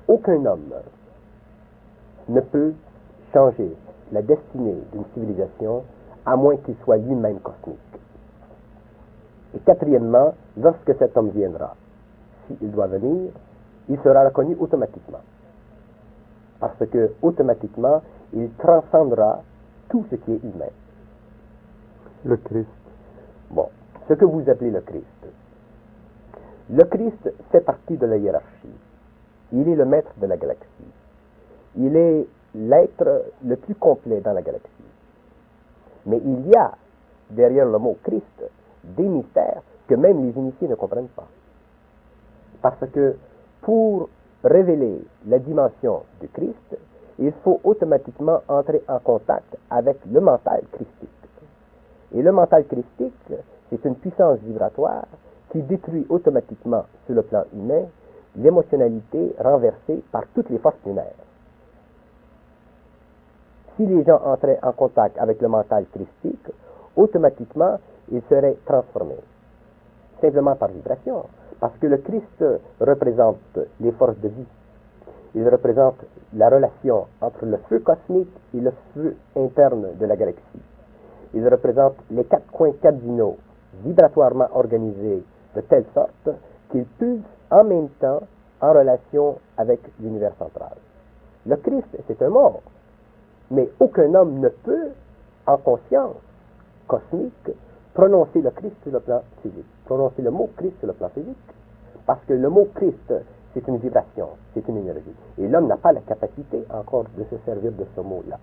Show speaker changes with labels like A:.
A: aucun homme ne peut changer la destinée d'une civilisation à moins qu'il soit lui-même cosmique. Et quatrièmement, lorsque cet homme viendra, s'il doit venir, il sera reconnu automatiquement. Parce que, automatiquement, il transcendra tout ce qui est humain.
B: Le Christ.
A: Bon, ce que vous appelez le Christ. Le Christ fait partie de la hiérarchie. Il est le maître de la galaxie. Il est l'être le plus complet dans la galaxie. Mais il y a, derrière le mot Christ, des mystères que même les initiés ne comprennent pas. Parce que pour révéler la dimension du Christ, il faut automatiquement entrer en contact avec le mental christique. Et le mental christique, c'est une puissance vibratoire qui détruit automatiquement, sur le plan humain, l'émotionnalité renversée par toutes les forces lunaires. Si les gens entraient en contact avec le mental christique, automatiquement, ils seraient transformés. Simplement par vibration. Parce que le Christ représente les forces de vie. Il représente la relation entre le feu cosmique et le feu interne de la galaxie. Il représente les 4 coins cardinaux vibratoirement organisés de telle sorte qu'ils pulsent en même temps en relation avec l'univers central. Le Christ, c'est un mort. Mais aucun homme ne peut, en conscience cosmique, prononcer le Christ sur le plan physique, prononcer le mot Christ sur le plan physique, parce que le mot Christ, c'est une vibration, c'est une énergie. Et l'homme n'a pas la capacité encore de se servir de ce mot-là.